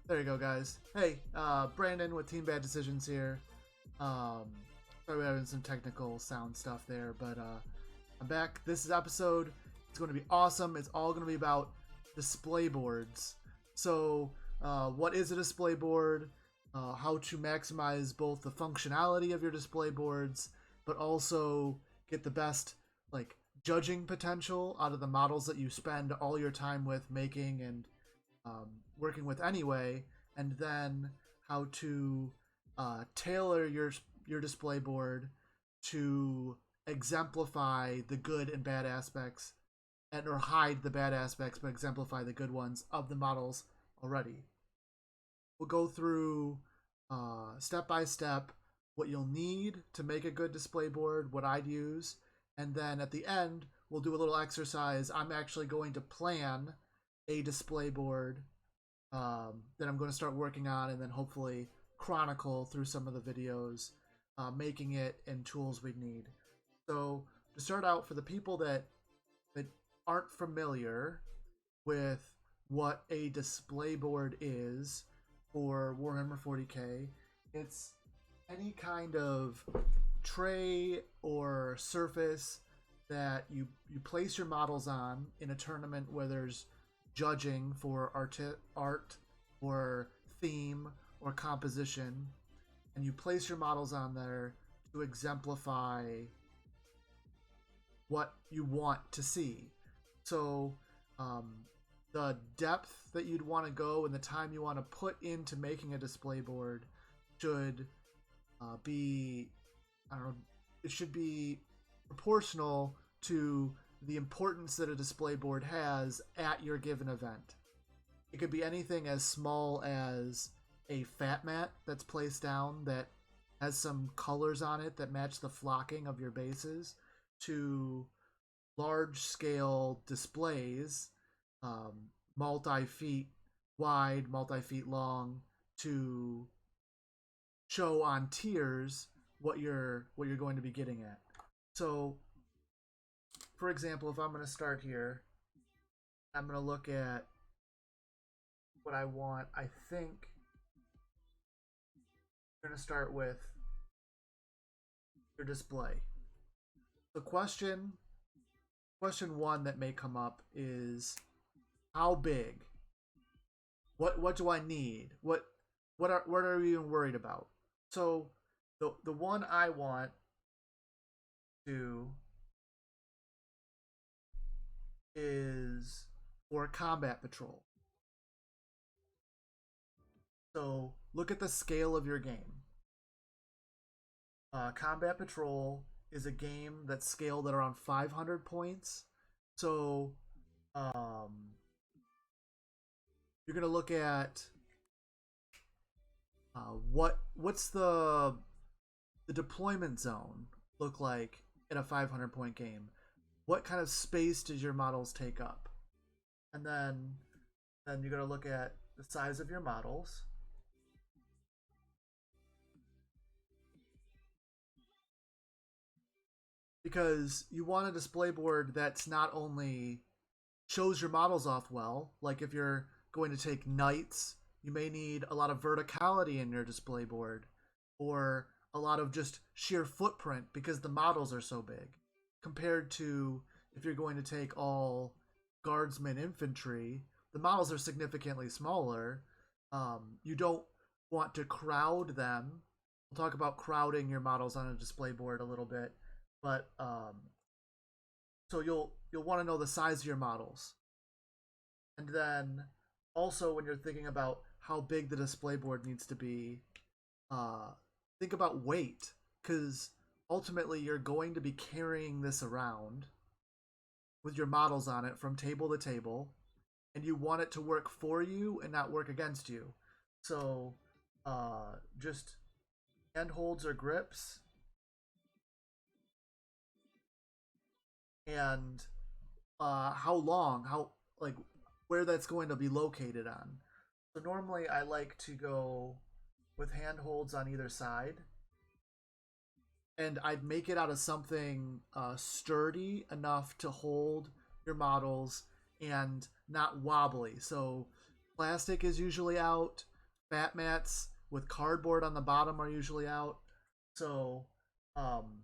There you go, guys. Hey, Brandon with Team Bad Decisions here. Um, Sorry we're having some technical sound stuff there, but I'm back. This is episode. It's going to be awesome. It's all going to be about display boards. So, what is a display board? How to maximize both the functionality of your display boards, but also get the best like judging potential out of the models that you spend all your time with making and working with anyway, and then how to tailor your display board to exemplify the good and bad aspects, and or hide the bad aspects but exemplify the good ones of the models already. We'll go through step by step what you'll need to make a good display board, what I'd use, and then at the end we'll do a little exercise. I'm actually going to plan a display board that I'm going to start working on, and then hopefully chronicle through some of the videos, making it and tools we need. So to start out, for the people that aren't familiar with what a display board is for Warhammer 40k, it's any kind of tray or surface that you place your models on in a tournament where there's judging for art or theme or composition, and you place your models on there to exemplify what you want to see. So the depth that you'd want to go and the time you want to put into making a display board should be, I don't know, it should be proportional to the importance that a display board has at your given event. It could be anything as small as a fat mat that's placed down that has some colors on it that match the flocking of your bases, to large scale displays, multi-feet wide, multi-feet long, to show on tiers what you're going to be getting at. So for example, if I'm going to start here, I'm going to look at what I want. I think I'm going to start with your display. The question one that may come up is, how big? What do I need? What are we even worried about? So the one I want to is for combat patrol. So look at the scale of your game. Combat patrol is a game that's scaled at around 500 points. So you're gonna look at what's the deployment zone look like in a 500 point game. What kind of space does your models take up? And then you're going to look at the size of your models. Because you want a display board that's not only shows your models off well, like if you're going to take knights, you may need a lot of verticality in your display board, or a lot of just sheer footprint because the models are so big, compared to if you're going to take all guardsmen infantry, the models are significantly smaller. You don't want to crowd them. We'll talk about crowding your models on a display board a little bit, but so you'll want to know the size of your models, and then also when you're thinking about how big the display board needs to be, think about weight, because ultimately you're going to be carrying this around with your models on it from table to table, and you want it to work for you and not work against you. So just handholds or grips, and how long, how, like, where that's going to be located on. So normally I like to go with handholds on either side, and I'd make it out of something sturdy enough to hold your models and not wobbly. So plastic is usually out. Bat mats with cardboard on the bottom are usually out. So um,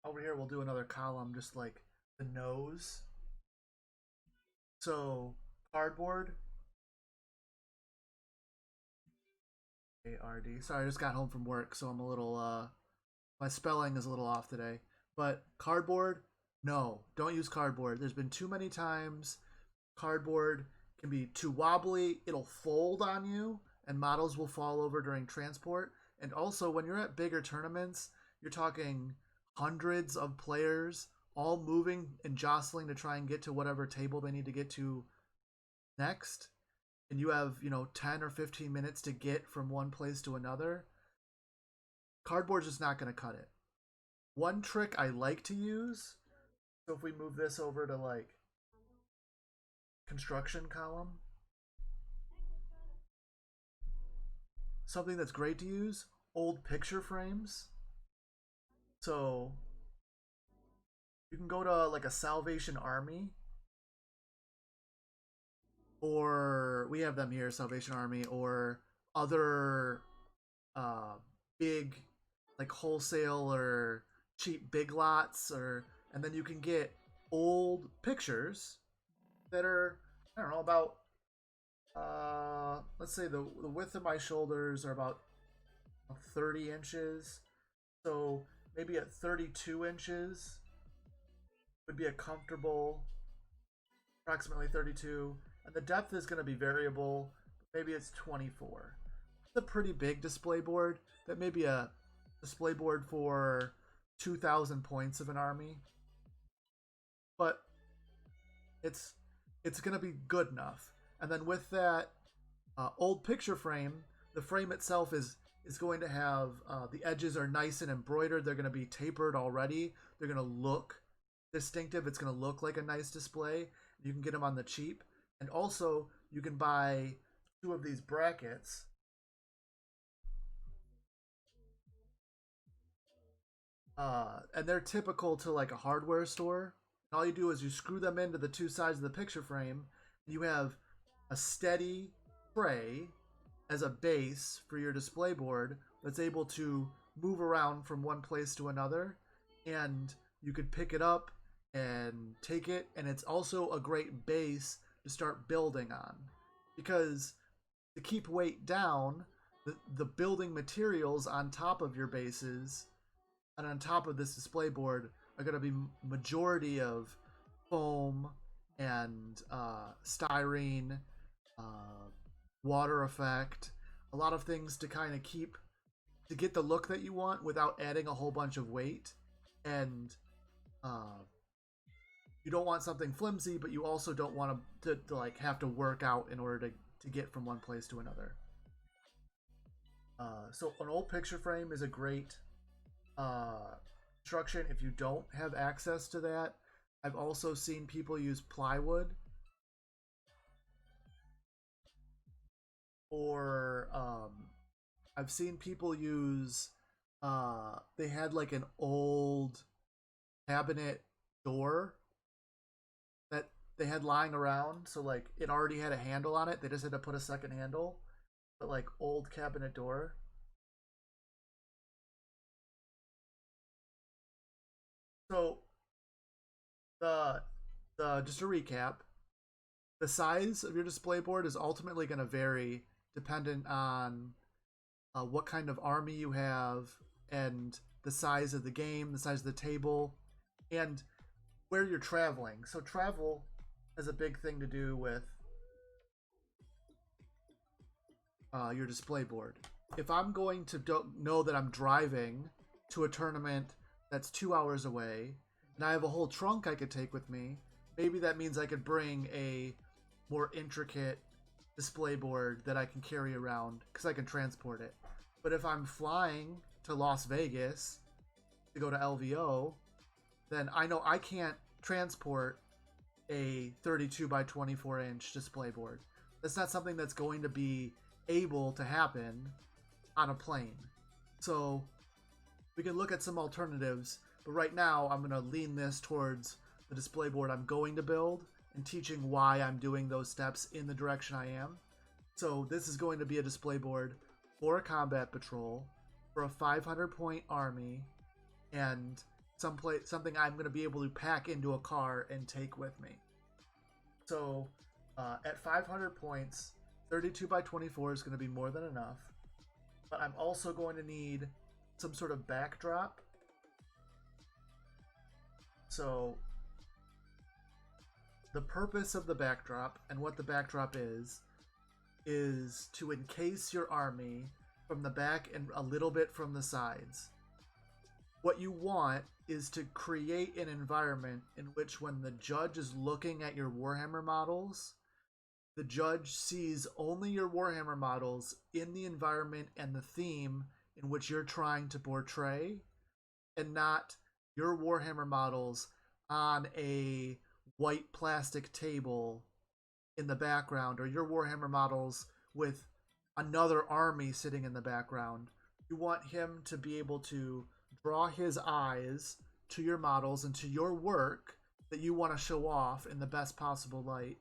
over here we'll do another column, just like the nose. So cardboard, ARD. Sorry, I just got home from work, so I'm a little my spelling is a little off today. But cardboard, no, don't use cardboard. There's been too many times cardboard can be too wobbly. It'll fold on you, and models will fall over during transport. And also, when you're at bigger tournaments, you're talking hundreds of players all moving and jostling to try and get to whatever table they need to get to next. And you have, 10 or 15 minutes to get from one place to another. Cardboard's just not going to cut it. One trick I like to use, so if we move this over to like construction column, something that's great to use, old picture frames. So you can go to like a Salvation Army, or we have them here, Salvation Army, or other big, like wholesale or cheap big lots, or, and then you can get old pictures that are, I don't know, about let's say the width of my shoulders are about 30 inches. So maybe at 32 inches would be a comfortable, approximately 32. And the depth is going to be variable. Maybe it's 24. It's a pretty big display board. That may be a display board for 2,000 points of an army. But it's going to be good enough. And then with that old picture frame, the frame itself is going to have, the edges are nice and embroidered. They're going to be tapered already. They're going to look distinctive. It's going to look like a nice display. You can get them on the cheap. And also, you can buy 2 of these brackets. And they're typical to like a hardware store. All you do is you screw them into the 2 sides of the picture frame. You have a steady tray as a base for your display board that's able to move around from one place to another. And you could pick it up and take it. And it's also a great base to start building on, because to keep weight down, the building materials on top of your bases and on top of this display board are going to be majority of foam and styrene, water effect, a lot of things to kind of keep, to get the look that you want without adding a whole bunch of weight. And you don't want something flimsy, but you also don't want to like have to work out in order to get from one place to another. So an old picture frame is a great construction if you don't have access to that. I've also seen people use plywood, or I've seen people use, they had like an old cabinet door that they had lying around, so like it already had a handle on it, they just had to put a second handle, but like old cabinet door. So the just to recap, the size of your display board is ultimately going to vary dependent on what kind of army you have and the size of the game, the size of the table, and where you're traveling. So travel has a big thing to do with your display board. If I'm going to know that I'm driving to a tournament that's 2 hours away, and I have a whole trunk I could take with me, maybe that means I could bring a more intricate display board that I can carry around because I can transport it. But if I'm flying to Las Vegas to go to LVO, then I know I can't transport a 32 by 24 inch display board. That's not something that's going to be able to happen on a plane. So we can look at some alternatives, but right now I'm going to lean this towards the display board I'm going to build and teaching why I'm doing those steps in the direction I am. So this is going to be a display board for a combat patrol, for a 500 point army, and something I'm going to be able to pack into a car and take with me. So at 500 points, 32 by 24 is going to be more than enough. But I'm also going to need some sort of backdrop. So the purpose of the backdrop and what the backdrop is to encase your army from the back and a little bit from the sides. What you want is to create an environment in which when the judge is looking at your Warhammer models, the judge sees only your Warhammer models in the environment and the theme in which you're trying to portray, and not your Warhammer models on a white plastic table in the background, or your Warhammer models with another army sitting in the background. You want him to be able to draw his eyes to your models and to your work that you want to show off in the best possible light.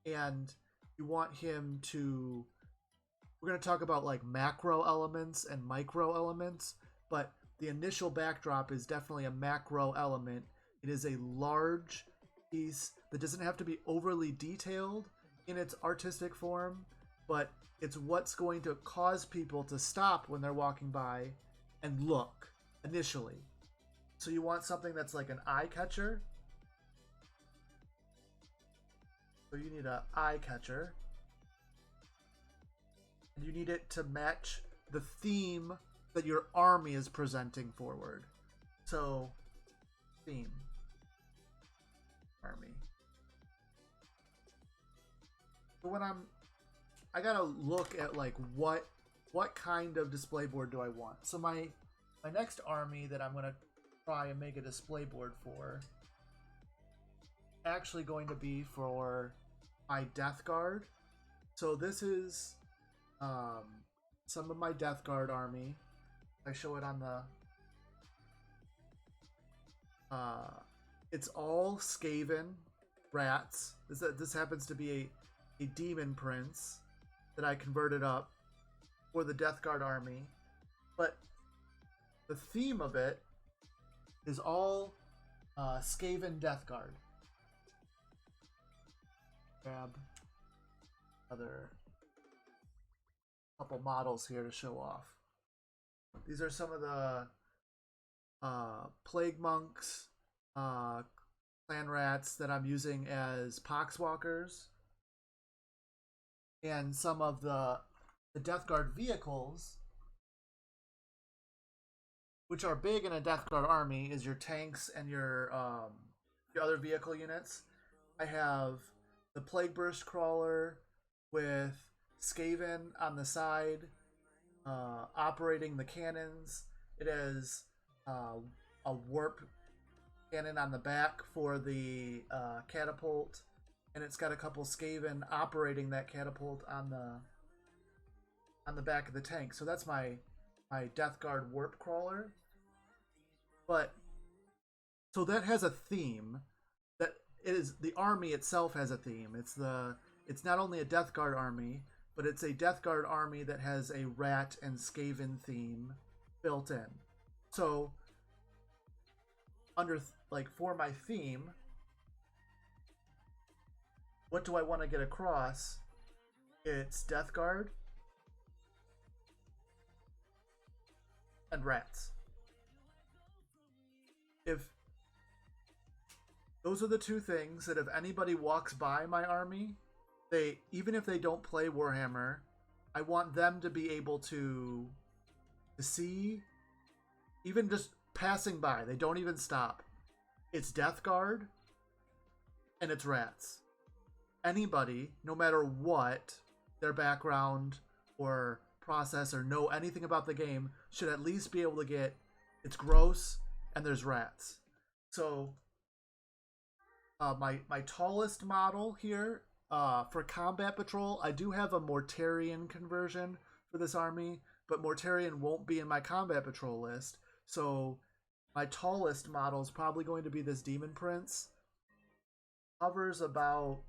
And you want him to, we're going to talk about like macro elements and micro elements, but the initial backdrop is definitely a macro element. It is a large piece that doesn't have to be overly detailed in its artistic form, but it's what's going to cause people to stop when they're walking by and look initially. So you want something that's like an eye catcher. So you need an eye catcher. And you need it to match the theme that your army is presenting forward. So, theme. Army. So when I gotta look at like what kind of display board do I want. So my next army that I'm gonna try and make a display board for actually going to be for my Death Guard. So this is some of my Death Guard army. I show it on the it's all Skaven rats. This happens to be a demon prince that I converted up for the Death Guard army. But the theme of it is all Skaven Death Guard. Grab other couple models here to show off. These are some of the Plague Monks, Clan Rats that I'm using as Poxwalkers. And some of the Death Guard vehicles, which are big in a Death Guard army, is your tanks and your other vehicle units. I have the Plague Burst Crawler with Skaven on the side, operating the cannons. It has a warp cannon on the back for the catapult, and it's got a couple Skaven operating that catapult on the back of the tank. So that's my Death Guard warp crawler. But so that has a theme. That is, the army itself has a theme. It's not only a Death Guard army, but it's a Death Guard army that has a rat and Skaven theme built in. So under like for my theme, what do I want to get across? It's Death Guard and rats. If those are the two things that if anybody walks by my army, they, even if they don't play Warhammer, I want them to be able to see, even just passing by, they don't even stop. It's Death Guard and it's rats. Anybody, no matter what their background or process or know anything about the game, should at least be able to get, it's gross and there's rats. So my tallest model here, for combat patrol, I do have a Mortarian conversion for this army, but Mortarian won't be in my combat patrol list. So my tallest model is probably going to be this Demon Prince. Hovers about,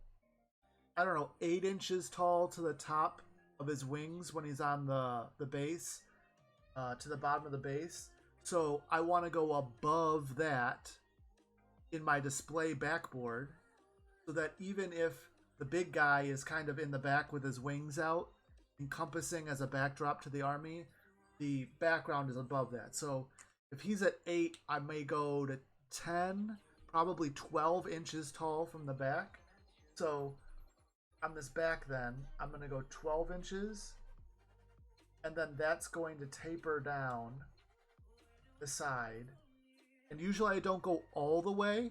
I don't know, 8 inches tall to the top of his wings when he's on the base, to the bottom of the base. So I want to go above that in my display backboard, so that even if the big guy is kind of in the back with his wings out, encompassing as a backdrop to the army, the background is above that. So if he's at 8, I may go to 10, probably 12 inches tall from the back. So on this back then, I'm going to go 12 inches, and then that's going to taper down the side. And usually I don't go all the way.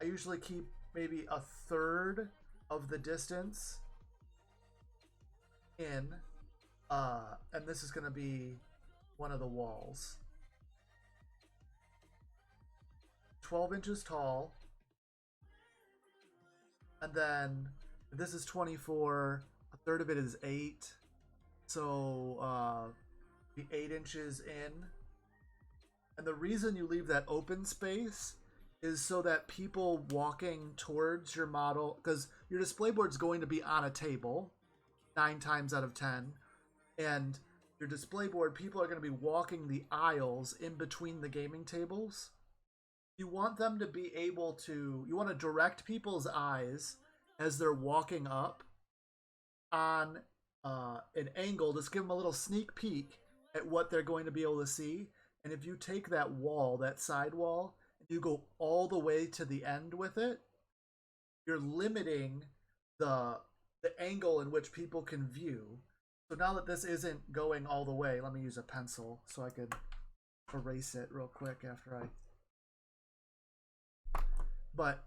I usually keep maybe a third of the distance in. And this is going to be one of the walls. 12 inches tall. And then this is 24. A third of it is 8. So be 8 inches in. And the reason you leave that open space is so that people walking towards your model, because your display board is going to be on a table 9 times out of 10, and your display board, people are going to be walking the aisles in between the gaming tables. You want them to be able to, you want to direct people's eyes as they're walking up on an angle, just give them a little sneak peek at what they're going to be able to see. And if you take that wall, that side wall, and you go all the way to the end with it, you're limiting the angle in which people can view. So now that this isn't going all the way, let me use a pencil so I could erase it real quick after But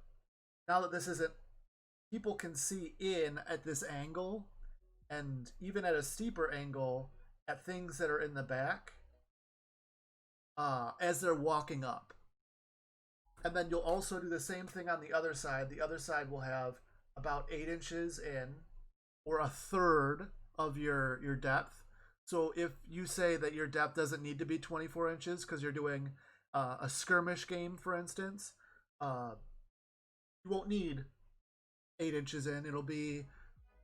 now that this isn't, people can see in at this angle, and even at a steeper angle at things that are in the back, as they're walking up. And then you'll also do the same thing on the other side. The other side will have about 8 inches in, or a third of your depth. So if you say that your depth doesn't need to be 24 inches because you're doing a skirmish game, for instance, you won't need 8 inches in. It'll be,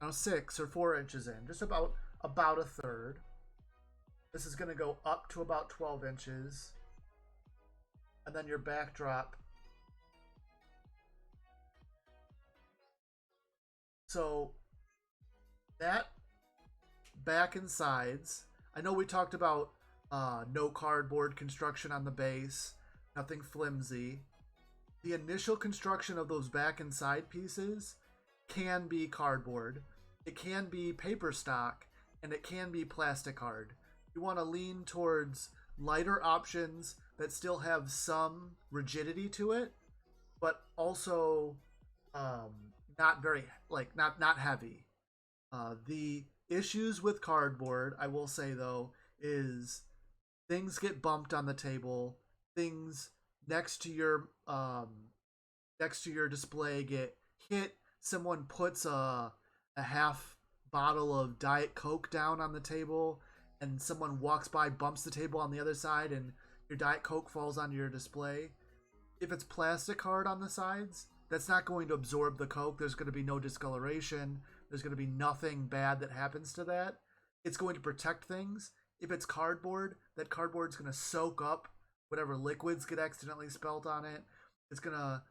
I don't know, 6 or 4 inches in, just about a third. This is going to go up to about 12 inches. And then your backdrop. So that back and sides. I know we talked about no cardboard construction on the base, nothing flimsy. The initial construction of those back and side pieces can be cardboard. It can be paper stock, and it can be plastic card. You want to lean towards lighter options that still have some rigidity to it, but also not very, like, not heavy. The issues with cardboard, I will say though, is things get bumped on the table, things next to your display get hit, someone puts a half bottle of Diet Coke down on the table, and someone walks by, bumps the table on the other side, and your Diet Coke falls onto your display. If it's plastic card on the sides, that's not going to absorb the Coke. There's going to be no discoloration. There's going to be nothing bad that happens to that. It's going to protect things. If it's cardboard, that cardboard's going to soak up whatever liquids get accidentally spilled on it. It's going to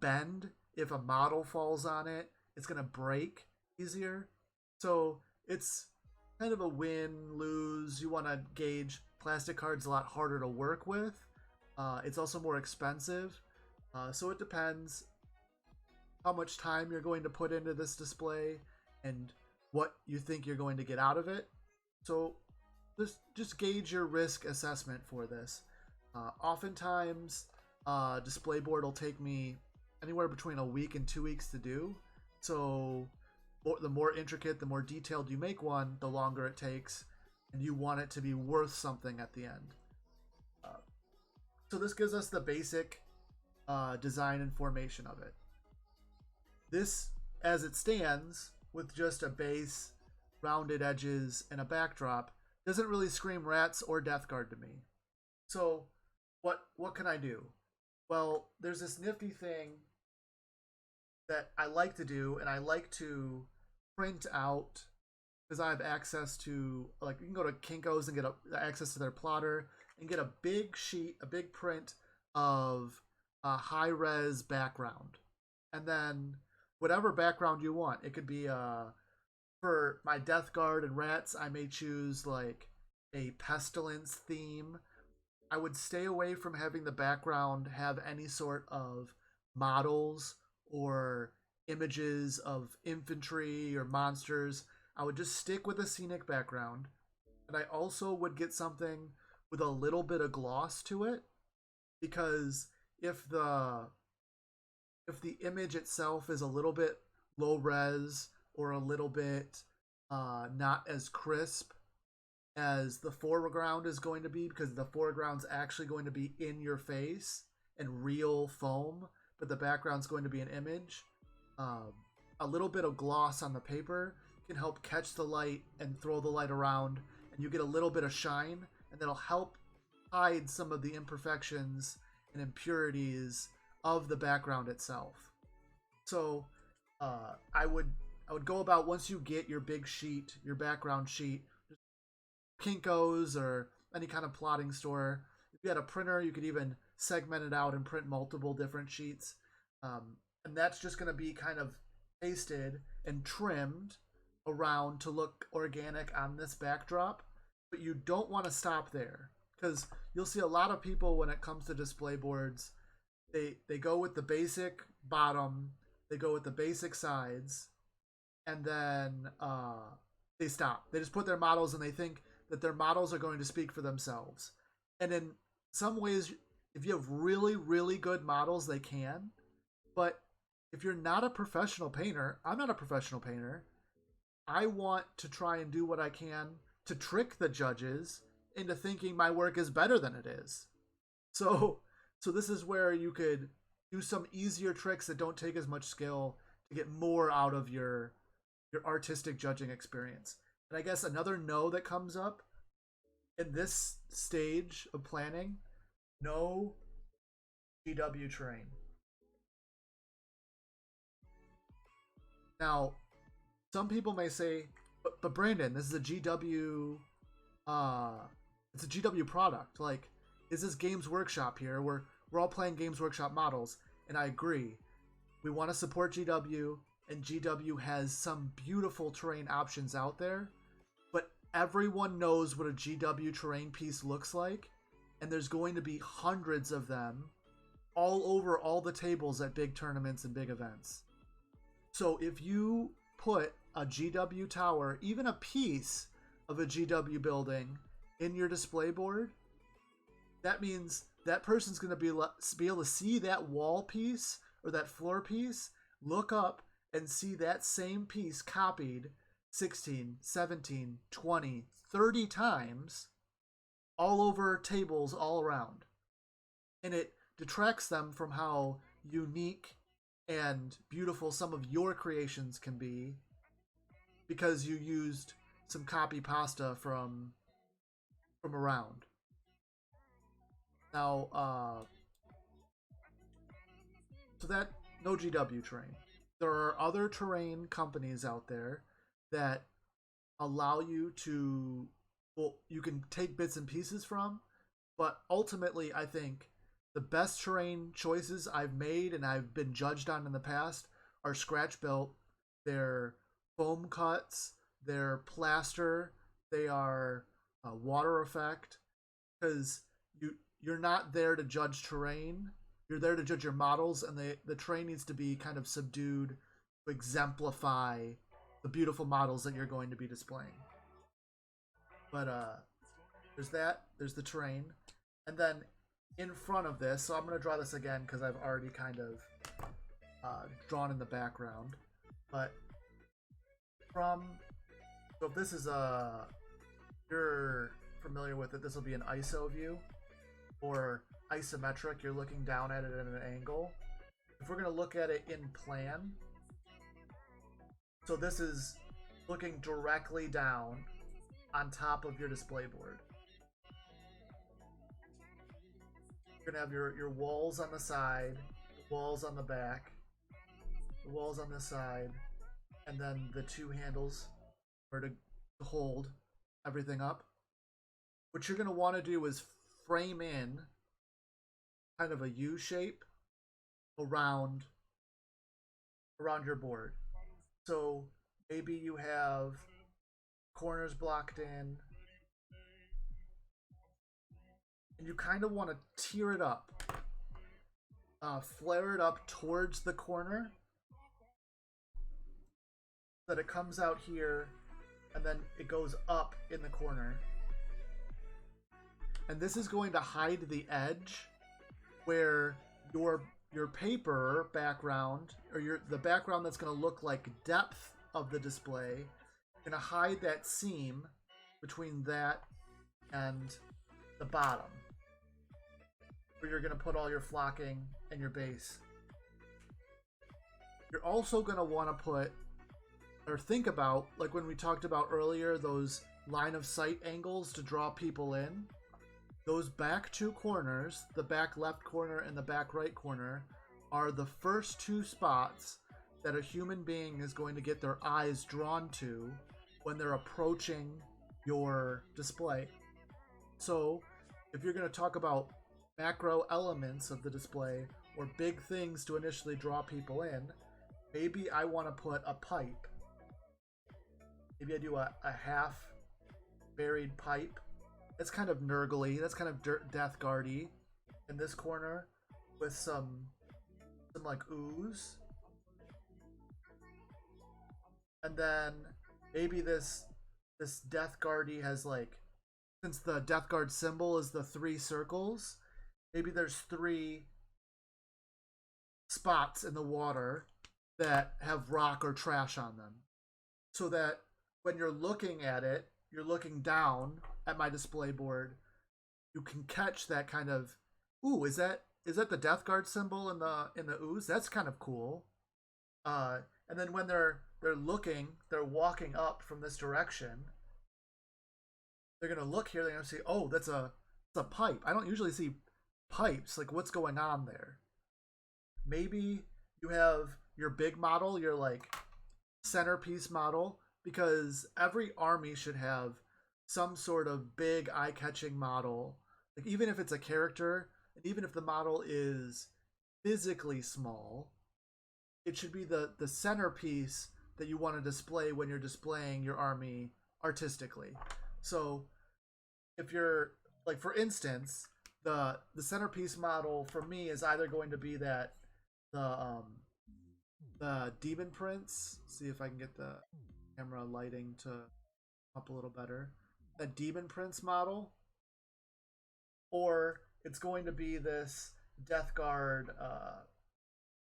bend if a model falls on it. it's going to break easier. So it's kind of a win-lose. You want to gauge plastic cards a lot harder to work with. It's also more expensive. So it depends how much time you're going to put into this display and what you think you're going to get out of it. So just gauge your risk assessment for this. Oftentimes, display board will take me anywhere between a week and 2 weeks to do. So the more intricate, the more detailed you make one, the longer it takes, and you want it to be worth something at the end. So this gives us the basic design and formation of it. This, as it stands, with just a base, rounded edges, and a backdrop, doesn't really scream rats or Death Guard to me. So what can I do? Well, there's this nifty thing that I like to do, and I like to print out, because I have access to, like, you can go to Kinko's and get access to their plotter and get a big sheet, a big print of a high-res background. And then whatever background you want. It could be for my Death Guard and rats, I may choose like a pestilence theme. I would stay away from having the background have any sort of models or images of infantry or monsters. I would just stick with a scenic background. And I also would get something with a little bit of gloss to it, because if the image itself is a little bit low res or a little bit not as crisp as the foreground is going to be, because the foreground's actually going to be in your face and real foam, but the background's going to be an image. A little bit of gloss on the paper can help catch the light and throw the light around, and you get a little bit of shine, and that'll help hide some of the imperfections and impurities of the background itself. So I would go about, once you get your big sheet, your background sheet, Kinko's or any kind of plotting store. If you had a printer, you could even segment it out and print multiple different sheets. And that's just going to be kind of pasted and trimmed around to look organic on this backdrop. But you don't want to stop there, because you'll see a lot of people when it comes to display boards, they go with the basic bottom, they go with the basic sides, and then they stop. They just put their models, and they think that their models are going to speak for themselves. And in some ways, if you have really, really good models, they can. But if you're not a professional painter, I'm not a professional painter, I want to try and do what I can to trick the judges into thinking my work is better than it is. So this is where you could do some easier tricks that don't take as much skill to get more out of your artistic judging experience. And I guess another no that comes up in this stage of planning, no GW terrain. Now, some people may say, but Brandon, this is a GW, it's a GW product. Like, is this Games Workshop here? We're all playing Games Workshop models, and I agree. We want to support GW, and GW has some beautiful terrain options out there, but everyone knows what a GW terrain piece looks like, and there's going to be hundreds of them all over all the tables at big tournaments and big events. So if you put a GW tower, even a piece of a GW building, in your display board, that means that person's going to be able to see that wall piece or that floor piece, look up and see that same piece copied 16, 17, 20, 30 times all over tables all around. And it detracts them from how unique and beautiful some of your creations can be, because you used some copy pasta from around. Now, so that, no GW terrain. There are other terrain companies out there that allow you to, well, you can take bits and pieces from, but ultimately I think the best terrain choices I've made and I've been judged on in the past are scratch built, they're foam cuts, they're plaster, they are water effect, because you're not there to judge terrain. You're there to judge your models, and the terrain needs to be kind of subdued to exemplify the beautiful models that you're going to be displaying. But there's that. There's the terrain, and then in front of this, so I'm going to draw this again because I've already kind of drawn in the background. But so if this is you're familiar with it, this will be an ISO view, or isometric, you're looking down at it at an angle. If we're going to look at it in plan, so this is looking directly down on top of your display board. You're going to have your walls on the side, the walls on the back, the walls on this side, and then the two handles where to hold everything up. What you're going to want to do is frame in kind of a U shape around your board. So maybe you have corners blocked in, and you kind of want to tear it up, flare it up towards the corner, so that it comes out here, and then it goes up in the corner. And this is going to hide the edge where your paper background, or the background that's going to look like depth of the display, going to hide that seam between that and the bottom, where you're going to put all your flocking and your base. You're also going to want to put, or think about, like when we talked about earlier, those line of sight angles to draw people in. Those back two corners, the back left corner and the back right corner, are the first two spots that a human being is going to get their eyes drawn to when they're approaching your display. So if you're going to talk about macro elements of the display, or big things to initially draw people in, maybe I want to put a pipe. Maybe I do a half buried pipe. That's kind of nurgly. That's kind of Death Guard-y in this corner, with some like ooze. And then maybe this Death Guard-y has, like, since the Death Guard symbol is the 3 circles, maybe there's 3 spots in the water that have rock or trash on them, so that when you're looking at it, you're looking down at my display board, you can catch that kind of, ooh, is that the Death Guard symbol in the ooze? That's kind of cool. And then when they're walking up from this direction, they're gonna look here. They're gonna see, oh, that's a pipe. I don't usually see pipes. Like, what's going on there? Maybe you have your big model, your like centerpiece model, because every army should have some sort of big eye-catching model. Like, even if it's a character, and even if the model is physically small, it should be the centerpiece that you want to display when you're displaying your army artistically. So if you're, like, for instance, the centerpiece model for me is either going to be that the Demon Prince. See if I can get the camera lighting to up a little better. That Demon Prince model, or it's going to be this Death Guard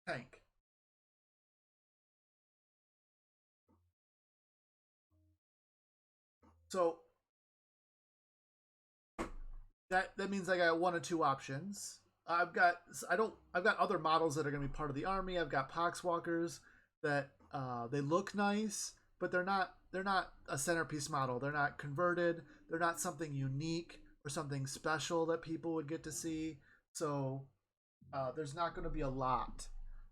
tank. So that means I got 1 of 2 options. I've got other models that are going to be part of the army. I've got Poxwalkers that they look nice, but they're not a centerpiece model. They're not converted. They're not something unique or something special that people would get to see. So there's not going to be a lot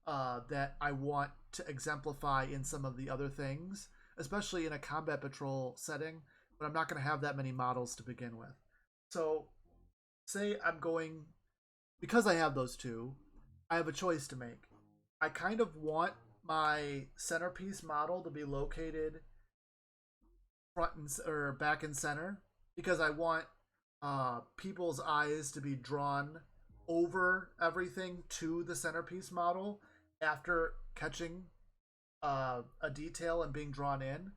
that I want to exemplify in some of the other things, especially in a combat patrol setting, but I'm not going to have that many models to begin with. So say I'm going, because I have those 2, I have a choice to make. I kind of want my centerpiece model to be located front or back and center because I want people's eyes to be drawn over everything to the centerpiece model after catching a detail and being drawn in.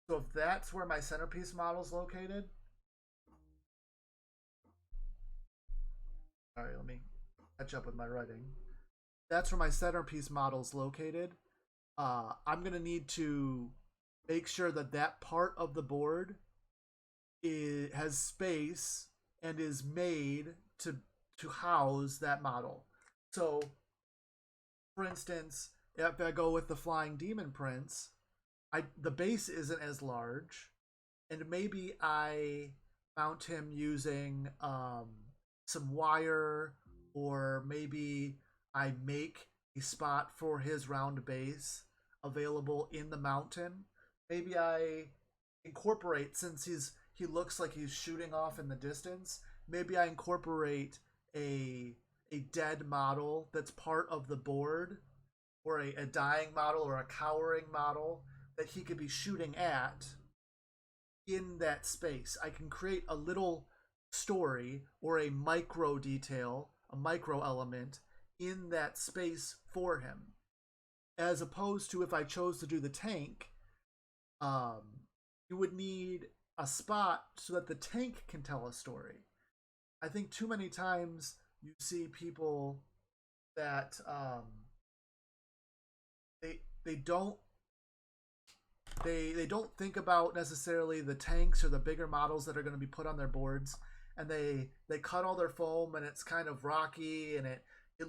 So if that's where my centerpiece model is located, all right, let me catch up with my writing. That's where my centerpiece model is located. I'm gonna need to make sure that that part of the board has space and is made to house that model. So, for instance, if I go with the Flying Demon Prince, the base isn't as large, and maybe I mount him using some wire, or maybe I make a spot for his round base available in the mountain. Maybe I incorporate, since he looks like he's shooting off in the distance, maybe I incorporate a dead model that's part of the board, or a dying model or a cowering model that he could be shooting at in that space. I can create a little story or a micro detail, a micro element in that space for him. As opposed to if I chose to do the tank, you would need a spot so that the tank can tell a story. I think too many times you see people that they don't they don't think about necessarily the tanks or the bigger models that are going to be put on their boards, and they cut all their foam and it's kind of rocky, and it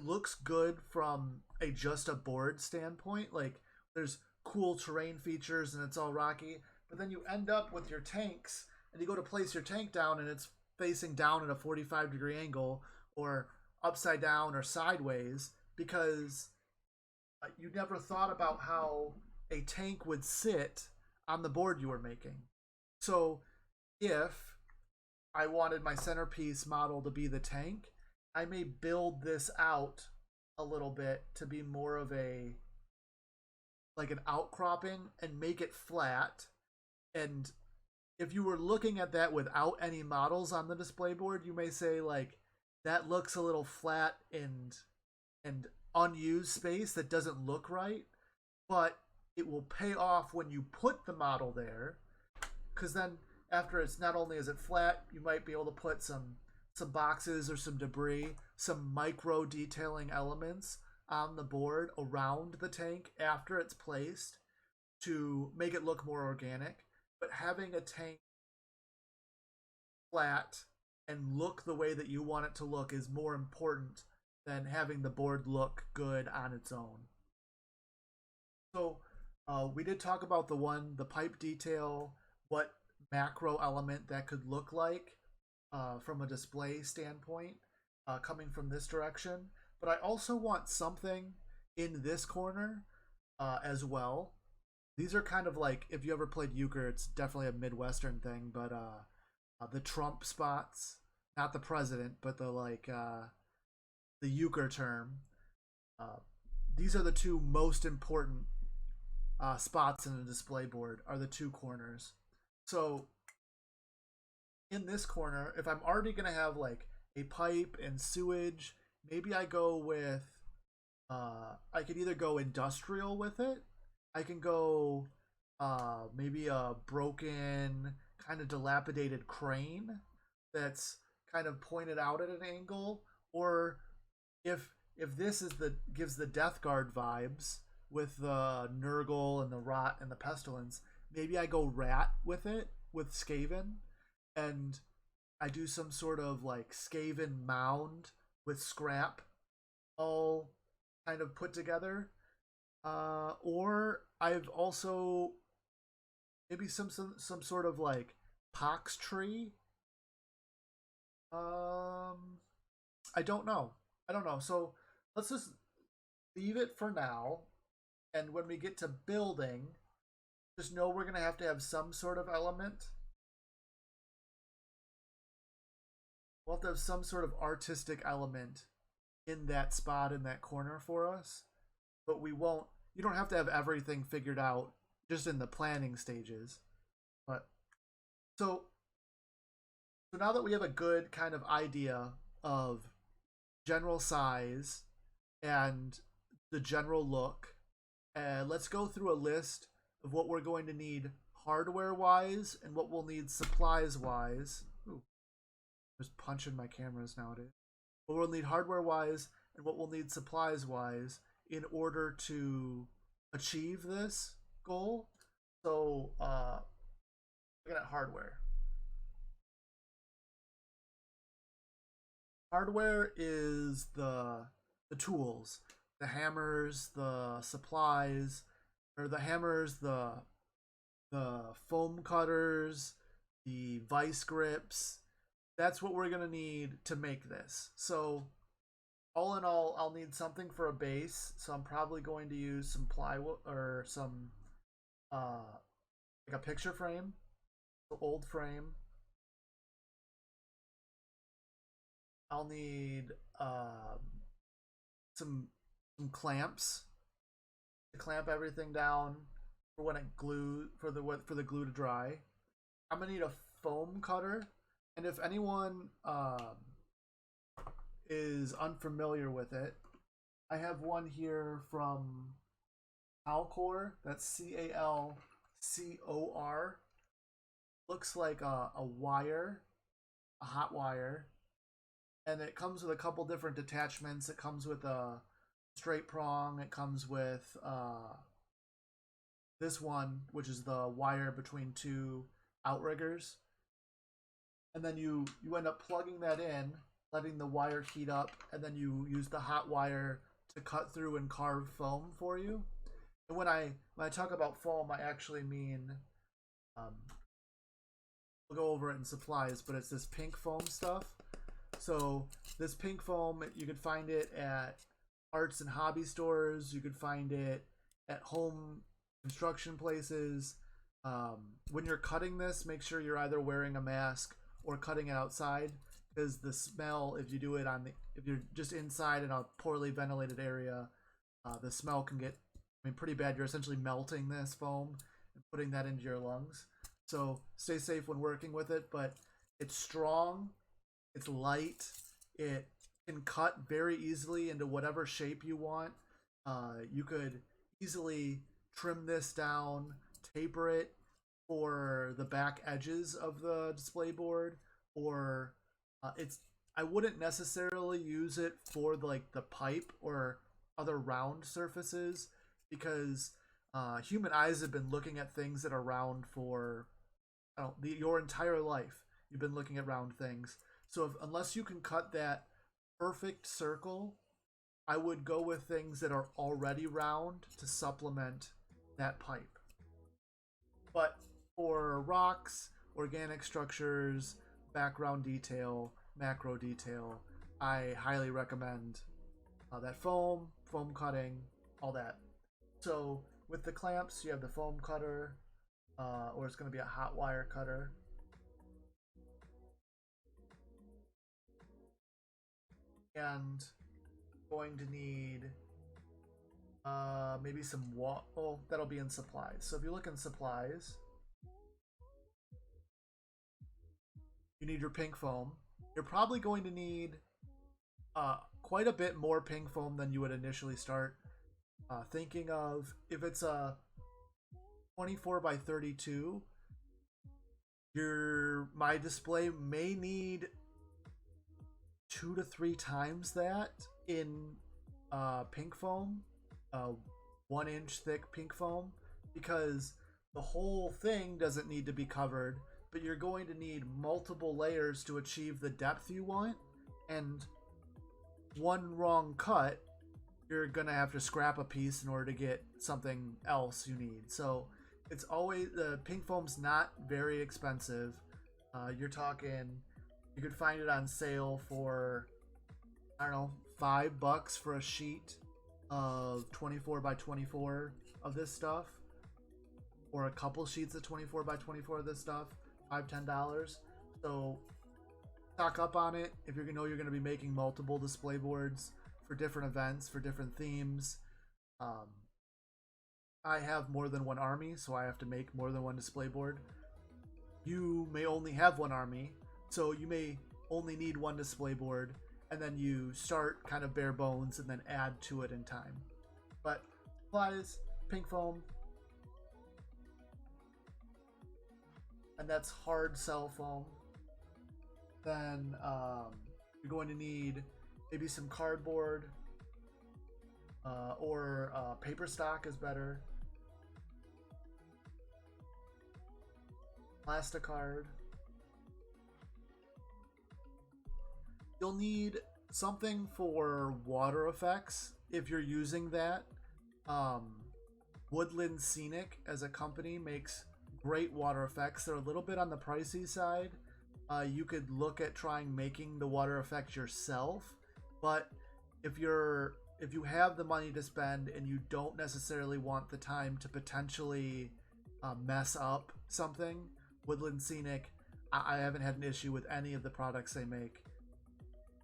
looks good from just a board standpoint. Like there's cool terrain features and it's all rocky, but then you end up with your tanks and you go to place your tank down and it's facing down at a 45-degree angle or upside down or sideways because you never thought about how a tank would sit on the board you were making. So if I wanted my centerpiece model to be the tank, I may build this out a little bit to be more of a like an outcropping and make it flat. And if you were looking at that without any models on the display board, you may say like that looks a little flat and unused space that doesn't look right, but it will pay off when you put the model there, because then after it's not only is it flat, you might be able to put some boxes or some debris, some micro detailing elements on the board around the tank after it's placed to make it look more organic. But having a tank flat and look the way that you want it to look is more important than having the board look good on its own. So we did talk about the pipe detail, what macro element that could look like from a display standpoint coming from this direction. But I also want something in this corner as well. These are kind of like, if you ever played euchre, it's definitely a Midwestern thing, but the Trump spots, not the president, but the euchre term. These are the two most important spots in a display board, are the two corners. So in this corner, if I'm already going to have like a pipe and sewage, maybe I go with, I could either go industrial with it. I can go maybe a broken, kind of dilapidated crane that's kind of pointed out at an angle, or if this is gives the Death Guard vibes with the Nurgle and the Rot and the Pestilence, maybe I go rat with it with Skaven, and I do some sort of like Skaven mound with scrap all kind of put together. Or I've also maybe some sort of like pox tree. I don't know. So let's just leave it for now. And when we get to building, just know we're going to have some sort of element. We'll have to have some sort of artistic element in that spot in that corner for us. But we won't, you don't have to have everything figured out just in the planning stages. But so so now that we have a good kind of idea of general size and the general look, let's go through a list of what we're going to need hardware wise and what we'll need supplies wise. Ooh, just punching my cameras nowadays. What we'll need hardware wise and what we'll need supplies wise in order to achieve this goal. So, looking at hardware. Hardware is the tools, the hammers, the supplies, or the hammers, the foam cutters, the vice grips. That's what we're gonna need to make this. So all in all, I'll need something for a base. So I'm probably going to use some plywood or some like a picture frame, old frame. I'll need some clamps to clamp everything down for when it glue for the glue to dry. I'm gonna need a foam cutter, and if anyone is unfamiliar with it, I have one here from Calcor. That's CALCOR. Looks like a wire, a hot wire, and it comes with a couple different detachments. It comes with a straight prong. It comes with this one, which is the wire between two outriggers, and then you end up plugging that in, letting the wire heat up, and then you use the hot wire to cut through and carve foam for you. And when I talk about foam, I actually mean we'll go over it in supplies, but it's this pink foam stuff. So this pink foam, you could find it at arts and hobby stores. You could find it at home construction places. When you're cutting this, make sure you're either wearing a mask or cutting it outside, because the smell, if you do it if you're just inside in a poorly ventilated area, the smell can get, pretty bad. You're essentially melting this foam and putting that into your lungs. So stay safe when working with it, but it's strong, it's light, it can cut very easily into whatever shape you want. You could easily trim this down, taper it for the back edges of the display board, or I wouldn't necessarily use it for the pipe or other round surfaces, because human eyes have been looking at things that are round for your entire life. You've been looking at round things. So unless you can cut that perfect circle, I would go with things that are already round to supplement that pipe. But for rocks, organic structures, background detail, macro detail, I highly recommend that foam cutting, all that. So with the clamps, you have the foam cutter, or it's going to be a hot wire cutter. And going to need maybe some that'll be in supplies. So if you look in supplies, you need your pink foam. You're probably going to need quite a bit more pink foam than you would initially start thinking of. If it's a 24 by 32, my display may need 2 to 3 times that in pink foam, 1 inch thick pink foam, because the whole thing doesn't need to be covered, but you're going to need multiple layers to achieve the depth you want, and one wrong cut, you're gonna have to scrap a piece in order to get something else you need. So it's always, the pink foam's not very expensive. You're talking, you could find it on sale for, I don't know, $5 for a sheet of 24 by 24 of this stuff, or a couple sheets of 24 by 24 of this stuff, $5-10. So stock up on it if you're you're going to be making multiple display boards for different events, for different themes. I have more than one army, so I have to make more than one display board. You may only have one army, so you may only need one display board, and then you start kind of bare bones and then add to it in time. But supplies, pink foam, and that's hard cell foam. Then you're going to need maybe some cardboard, or paper stock is better. Plasticard. You'll need something for water effects if you're using that. Woodland Scenic as a company makes great water effects. They're a little bit on the pricey side. You could look at trying making the water effects yourself, but if you have the money to spend and you don't necessarily want the time to potentially mess up something, Woodland Scenic, I haven't had an issue with any of the products they make,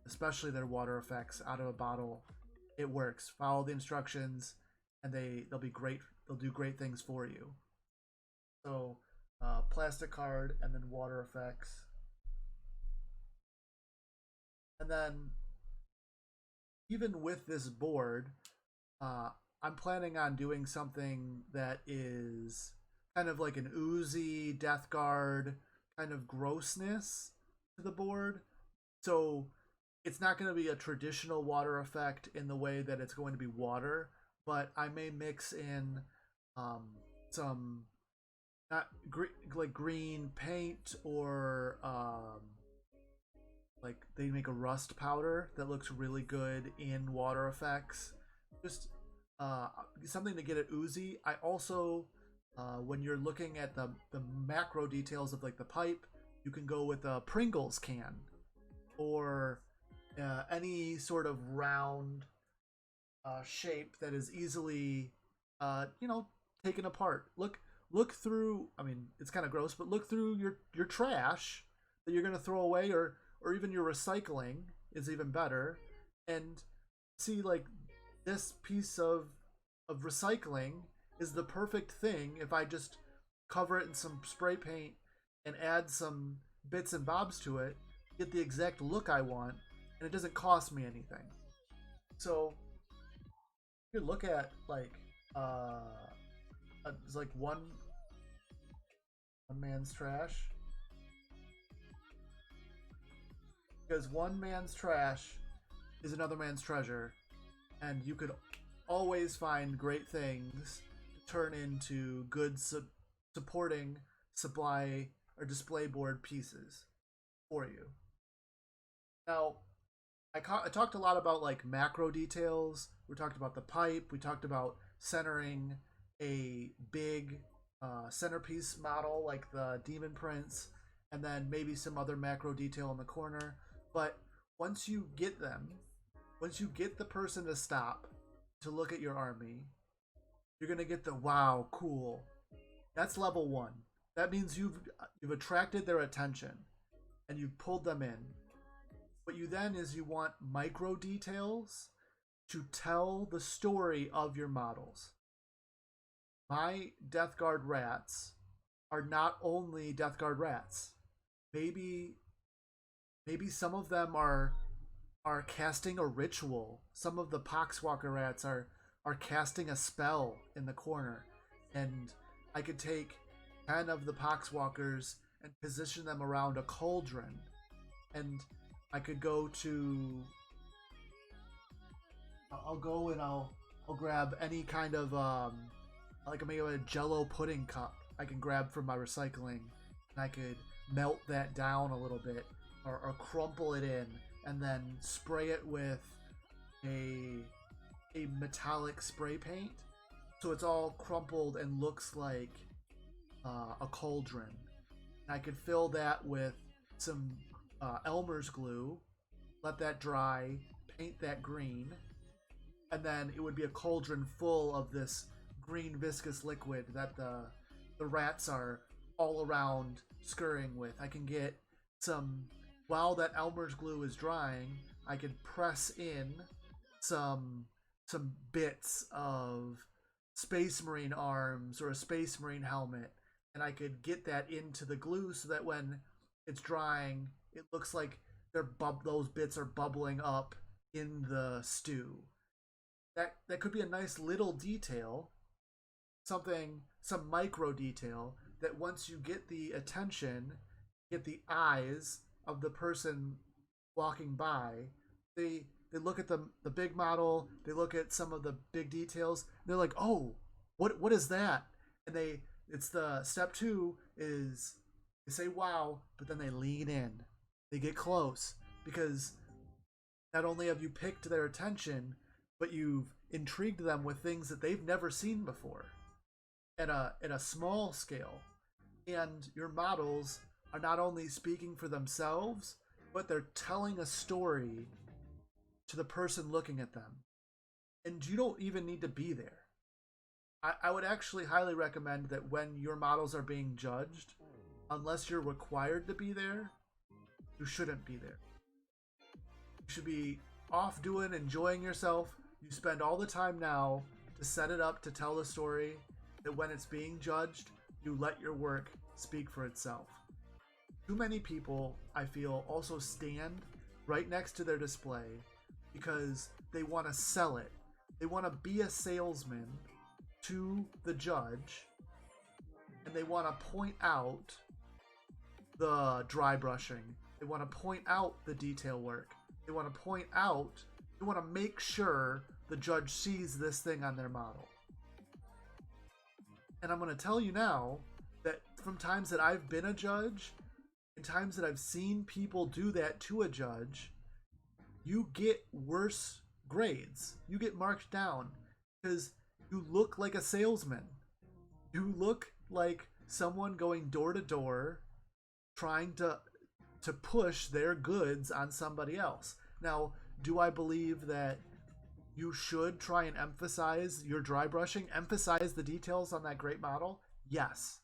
especially their water effects out of a bottle. It works. Follow the instructions, and they'll be great. They'll do great things for you. So, plastic card and then water effects, and then even with this board, I'm planning on doing something that is kind of like an oozy Death Guard kind of grossness to the board. So it's not going to be a traditional water effect in the way that it's going to be water, but I may mix in some not like green paint, or like they make a rust powder that looks really good in water effects. Just something to get it oozy. I also, when you're looking at the macro details of like the pipe, you can go with a Pringles can, or any sort of round shape that is easily, taken apart. Look through. I mean, it's kind of gross, but look through your trash that you're gonna throw away, or even your recycling is even better, and see like this piece of recycling is the perfect thing if I just cover it in some spray paint and add some bits and bobs to it, get the exact look I want, and it doesn't cost me anything. So you look at like it's like one man's trash, because one man's trash is another man's treasure, and you could always find great things to turn into good supporting supply or display board pieces for you. Now, I talked a lot about like macro details. We talked about the pipe. We talked about centering a big centerpiece model like the Demon Prince, and then maybe some other macro detail in the corner. But once you get them, once you get the person to stop to look at your army, you're gonna get the wow, cool. That's level one. That means you've attracted their attention and you've pulled them in. What you then is you want micro details to tell the story of your models. My Death Guard rats are not only Death Guard rats. Maybe some of them are casting a ritual. Some of the Poxwalker rats are casting a spell in the corner, and I could take 10 of the Poxwalkers and position them around a cauldron, and I could go to. I'll go and I'll grab any kind of like maybe a Jello pudding cup I can grab from my recycling, and I could melt that down a little bit, or crumple it in, and then spray it with a metallic spray paint, so it's all crumpled and looks like a cauldron. And I could fill that with some Elmer's glue, let that dry, paint that green, and then it would be a cauldron full of this green viscous liquid that the rats are all around scurrying with. I can get some, while that Elmer's glue is drying, I could press in some bits of Space Marine arms or a Space Marine helmet, and I could get that into the glue so that when it's drying, it looks like those bits are bubbling up in the stew. That could be a nice little detail, some micro detail that once you get the attention, get the eyes of the person walking by, they look at the big model, they look at some of the big details, they're like, oh, what is that? And it's the step two is they say wow, but then they lean in, they get close, because not only have you picked their attention, but you've intrigued them with things that they've never seen before at a small scale. And your models are not only speaking for themselves, but they're telling a story to the person looking at them. And you don't even need to be there. I would actually highly recommend that when your models are being judged, unless you're required to be there, you shouldn't be there. You should be off doing, enjoying yourself. You spend all the time now to set it up to tell the story, that when it's being judged, you let your work speak for itself. Too many people, I feel, also stand right next to their display because they want to sell it. They want to be a salesman to the judge, and they want to point out the dry brushing. They want to point out the detail work. They want to point out, they want to make sure the judge sees this thing on their model. And I'm going to tell you now that from times that I've been a judge and times that I've seen people do that to a judge, you get worse grades. You get marked down because you look like a salesman. You look like someone going door to door trying to push their goods on somebody else. Now, do I believe that you should try and emphasize your dry brushing, emphasize the details on that great model? Yes.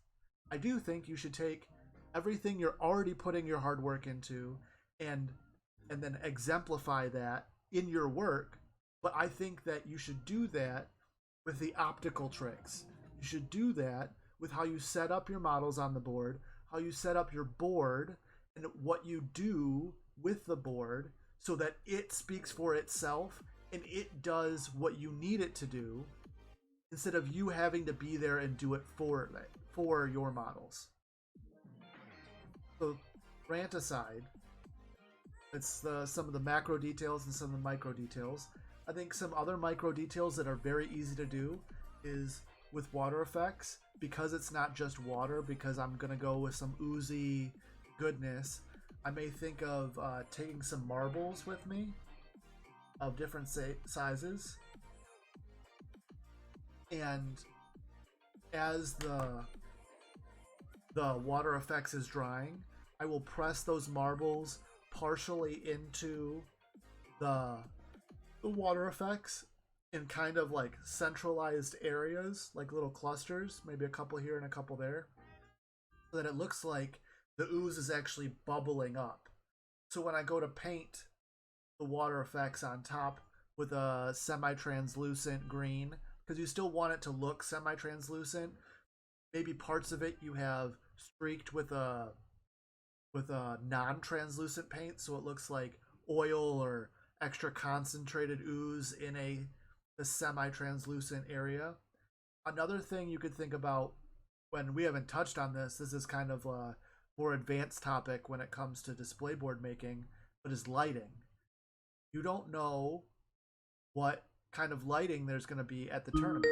I do think you should take everything you're already putting your hard work into and then exemplify that in your work. But I think that you should do that with the optical tricks. You should do that with how you set up your models on the board, how you set up your board, and what you do with the board so that it speaks for itself and it does what you need it to do, instead of you having to be there and do it for your models. So, rant aside, it's some of the macro details and some of the micro details. I think some other micro details that are very easy to do is with water effects, because it's not just water, because I'm going to go with some oozy goodness. I may think of taking some marbles with me of different sizes, and as the water effects is drying, I will press those marbles partially into the water effects in kind of like centralized areas, like little clusters, maybe a couple here and a couple there, so that it looks like the ooze is actually bubbling up. So when I go to paint the water effects on top with a semi-translucent green, because you still want it to look semi-translucent, maybe parts of it you have streaked with a non-translucent paint, so it looks like oil or extra concentrated ooze in a semi-translucent area. Another thing you could think about, when we haven't touched on this is kind of a more advanced topic when it comes to display board making, but is lighting. You don't know what kind of lighting there's going to be at the tournament.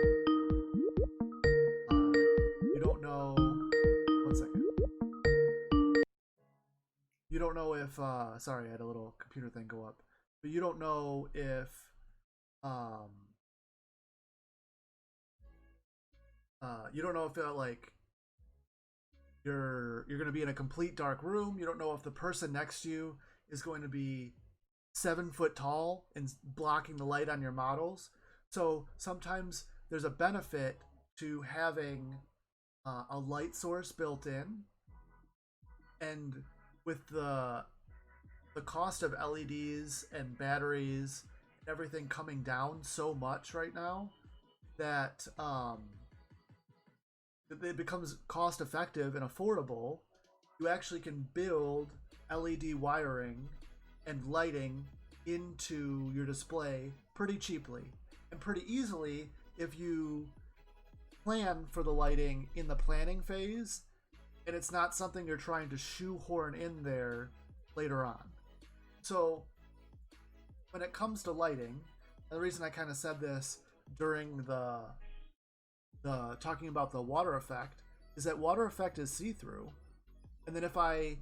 You don't know. One second. You don't know if. Sorry, I had a little computer thing go up. But you don't know if. You don't know if like you're going to be in a complete dark room. You don't know if the person next to you is going to be 7 foot tall and blocking the light on your models. So sometimes there's a benefit to having a light source built in, and with the cost of LEDs and batteries and everything coming down so much right now, that it becomes cost effective and affordable, you actually can build LED wiring and lighting into your display pretty cheaply and pretty easily if you plan for the lighting in the planning phase and it's not something you're trying to shoehorn in there later on. So when it comes to lighting, and the reason I kind of said this during the talking about the water effect is that water effect is see-through, and then if I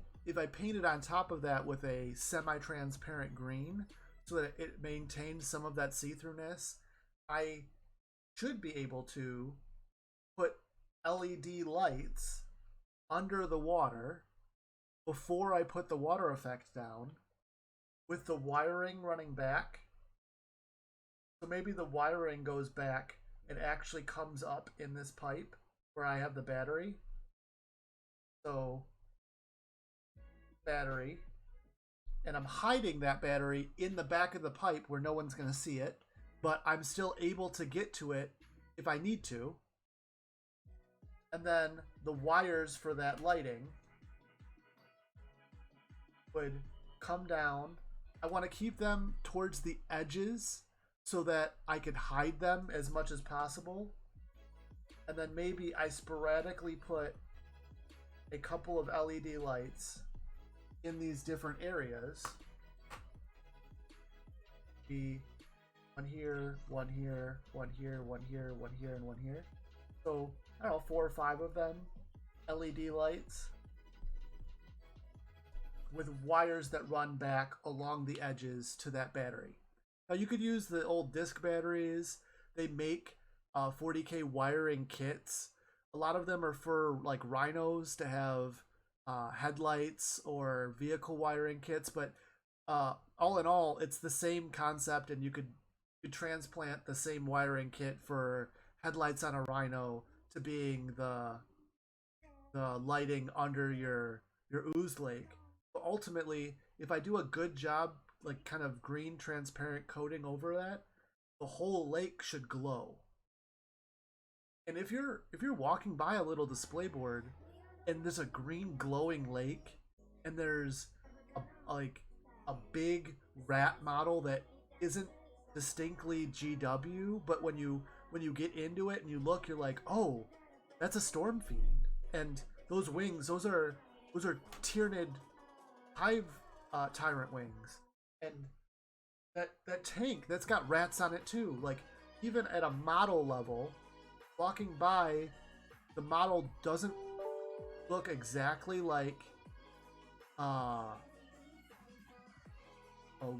paint it on top of that with a semi-transparent green so that it maintains some of that see-throughness, I should be able to put LED lights under the water before I put the water effect down with the wiring running back. So maybe the wiring goes back and actually comes up in this pipe where I have the battery. So battery, and I'm hiding that battery in the back of the pipe where no one's going to see it, but I'm still able to get to it if I need to. And then the wires for that lighting would come down. I want to keep them towards the edges so that I could hide them as much as possible. And then maybe I sporadically put a couple of LED lights in these different areas. Be one here, one here, one here, one here, one here, and one here. So, I don't know, 4 or 5 of them, LED lights with wires that run back along the edges to that battery. Now you could use the old disc batteries. They make 40K wiring kits. A lot of them are for like rhinos to have headlights or vehicle wiring kits, but all in all, it's the same concept, and you could transplant the same wiring kit for headlights on a rhino to being the lighting under your ooze lake. But ultimately, if I do a good job, like kind of green transparent coating over that, the whole lake should glow. And if you're walking by a little display board and there's a green glowing lake and there's a big rat model that isn't distinctly GW, but when you get into it and you look, you're like, oh, that's a storm fiend, and those wings, those are Tyranid hive tyrant wings, and that tank that's got rats on it too. Like, even at a model level, walking by, the model doesn't look exactly like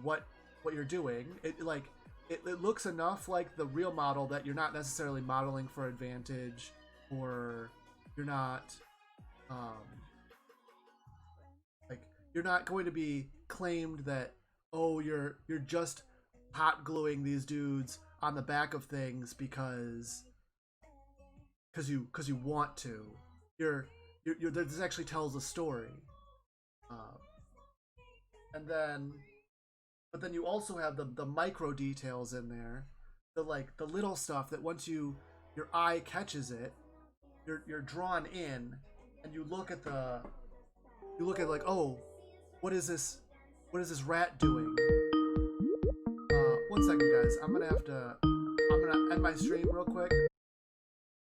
what you're doing. It looks enough like the real model that you're not necessarily modeling for advantage, or you're not you're not going to be claimed that, oh, you're just hot gluing these dudes on the back of things because you want to. This actually tells a story. But then you also have the micro details in there, the little stuff that once your eye catches it, you're drawn in, and you look at like, oh, what is this rat doing? One second, guys. I'm gonna end my stream real quick.